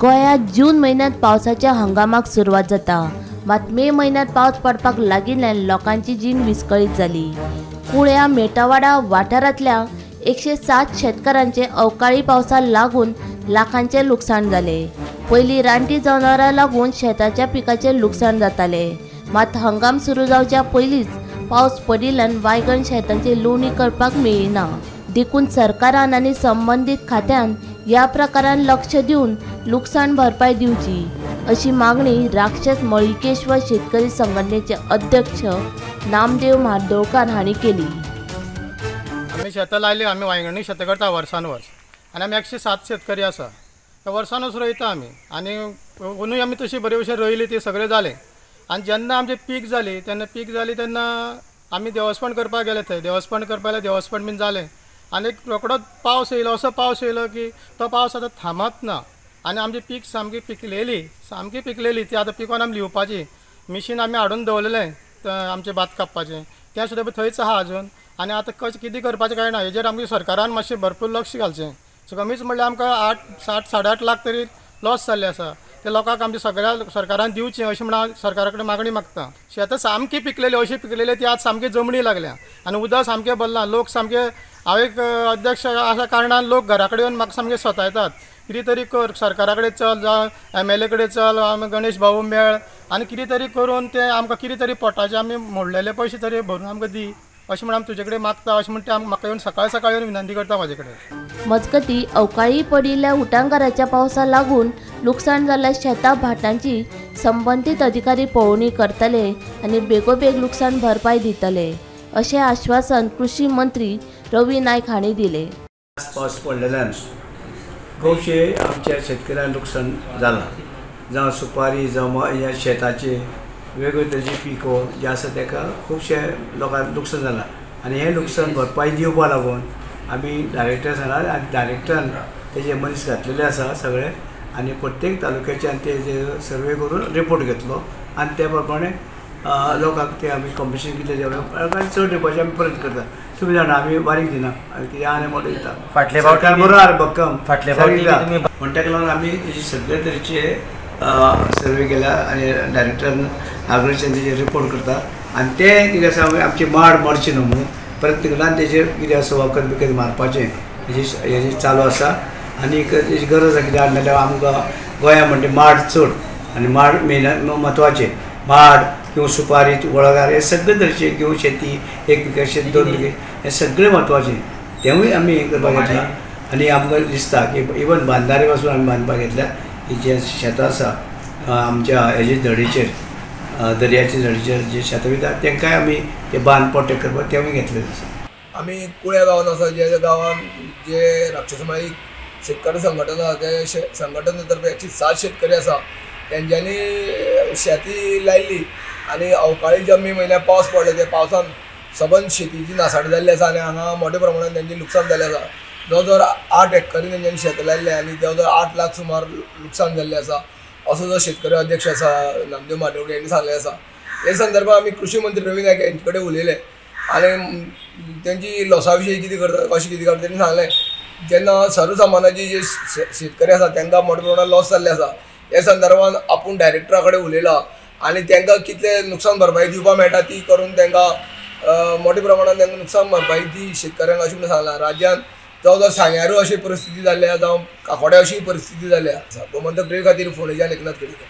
गोंयांत जून म्हयन्यांत पावसाच्या हंगामाक सुरवात जाता, मात मे म्हयन्यांत पावस पडपाक लागिल्ल्यान लोकांची जीण विस्कळीत जाली। कुळ्या मेटावाडा वाठारांतल्या 107 शेतकारांचे अवकाळी पावसाक लागून लाखांचे लुकसाण जाले। पयलीं रानटी जनावरां लागून शेताच्या पिकाचे लुकसाण जाताले, मात हंगाम सुरू जावच्या पयलींच पावस पडिल्ल्यान वायगण शेतांची लुवणी करपाक मेळिना। देखून सरकारान आनी संबंधीत खात्यान ह्या प्रकारान लक्ष दिवन लुकसाण भरपाय दिवची अशी मागणी राक्षस मळिकेश्वर शेतकरी संघटनेचे अध्यक्ष नामदेव म्हार्दोळकार हांणी केली। आम्ही शेतां लायली, आम्ही वांयगणी शेतां करता वर्सान वर्स आनी आमी 107 शेतकरी आसा। त्या वर्सानूच रोयता आमी आनी अंदूय आमी तशी बरे भशेन रोयली, ती सगळें जालें। आनी जेन्ना आमची पीक जाली तेन्ना आमी देवस्पण करपाक गेले। थंय देवस्पण करपाक देवस्पण बीन जालें आनी रोखडोच पावस येयलो, असो पावस येयलो की तो पावस आतां थांबत ना आनी आमची पीक सामकी पिकलेली ती आतां पिकोवन आमी लिवपाची। मिशीन आमी हाडून दवरलेलें आमचें भात कापपाचें, तें सुद्दां थंयच आहा अजून। आनी आतां कशें कितें करपाचें कळना, हेजेर आमच्या सरकारान मातशें भरपूर लक्ष घालचें। सो कमीच म्हणल्यार आमकां 8-8.5 लाख तरी लॉस जाल्ले आसा, ते लोकांक आमच्या सगळ्या सरकारान दिवचें अशें म्हणून हांव सरकारा कडेन मागणी मागता। शेतां सामकी पिकलेली, अशी पिकलेली ती आज सामकी जमणी लागल्या आनी उदक सामकें भरलां। लोक सामके, हांव एक अध्यक्ष आसा कारणान लोक घरा कडेन येवन म्हाका सामके सतायतात, कितें तरी कर, सरकारा कडेन चल, जावं MLA कडेन चल, गणेश भाऊ मेळ आनी कितें तरी करून ते आमकां कितें तरी पोटाचे आमी मोडलेले पयशे तरी भरून आमकां दी अशें म्हणून तुजे कडेन मागता। अशें म्हणून ते म्हाका येवन सकाळ येवन विनंती करता म्हाजे कडेन। मजगतीं अवकाळी पडिल्ल्या उटंगाराच्या पावसा लागून लुकसाण जाल्ल्या शेतां भाटांची संबंधीत अधिकारी पळोवणी करतले आनी बेगोबेग लुकसाण भरपाय दितले अशें आश्वासन कृषी मंत्री रवी नायक हांणी दिलें। पावस पडलेल्यान खुबशे आमच्या शेतकऱ्यांक लुकसाण जालां, जावं सुपारी जावं ह्या शेताचे वेगवेगळे तरेचे पिको जे आसा ताका खुबशे लोकांक लुकसाण जालां आनी हें लुकसाण भरपाय दिवपा लागून आमी डायरेक्टर सांगला आनी डायरेक्टरान तेजे मनीस घातलेले आसा सगळे आनी प्रत्येक तालुक्याच्यान तेजे सर्वे करून रिपोर्ट घेतलो आनी त्या प्रमाणे लोकांक ते आमी कॉम्पिटिशन कितले जेवण चड दिवपाचें आमी प्रयत्न करता। तुम्ही जाणा आमी बारीक दिना, कितें आनी मोठो दिता फाटले फावटी बरोबर भक्कम फाटले फावटी म्हणटाक लागून आमी तेजे सगळे तरेचे सर्वे केला आनी डायरेक्टरान आग्रेशन तेजेर रिपोर्ट करता आनी ते कितें आसा आमची माड मरची न्हू म्हणून प्रयत्न केला आनी तेजेर कितें आसा वखद बिखद मारपाचें हेजेर चालू आसा। आनी तेजी गरज आसा कितें नाजाल्यार आमकां गोंया म्हणटा माड चड आनी माड मेन म्हत्वाचें, माड किंवा सुपारी वळगार हे सगळे तरेचे किंवा शेती 1 बिघा शेत 2 बिघे हे सगळे म्हत्वाचें, तेवूय आमी हें करपाक घेतलां। आनी आमकां दिसता की इवन बांदारे पासून आमी बांदपाक घेतल्या ही जे शेतां आसा आमच्या हेजे धडीचेर, दर्याच्या धडीचेर जे शेतां वयता तांकांय आमी ते बांद प्रोटेक्ट करपाक तेवूय घेतलेले आसा। आमी कुळ्या गांवांत आसा, जे गांवांत जे राक्षसमाळी शेतकरी संघटना आसा ते संघटने तर्फे 107 शेतकरी आसा, तेंच्यांनी शेती लायली आनी अवकाळी जे मे म्हयन्यात पावस पडले ते पावसान सबंद शेतीची नासाडी जाल्ली आसा आनी हांगा मोठ्या प्रमाणात तेंचें लुकसाण जाल्लें आसा। जवळ 8 हेक्टरी तेंच्यांनी शेत लायिल्लें आनी जवळ 8 लाख सुमार लुकसाण जाल्लें आसा असो जो शेतकरी अध्यक्ष आसा नामदेव म्हार्दोळकार यांनी सांगलें आसा। हे संदर्भात आमी कृषी मंत्री रवी नायक यांचे कडेन उलयले आनी तेंची लॉसा विशीं कितें करता कशें कितें करता तेणी सांगलें जेन्ना सर्वसामान्याची जे शेतकरी आसा तांकां मोठ्या प्रमाणात लॉस जाल्लें आसा, हे संदर्भात आपूण डायरेक्टरा कडेन उलयला आनी तांकां कितले नुकसान भरपाई दिवपाक मेळटा ती करून तांकां मोठ्या प्रमाणात तांकां नुकसान भरपाई दी शेतकऱ्यांक अशें म्हणून सांगलां। राज्यांत जवळ सांग्यारू अशी परिस्थिती जाल्ली आसा, जावं काकोड्या अशी परिस्थिती जाल्ली आसा। गोमंतक टीव्ही खातीर फोंडेच्यान एकनाथ केळीकर।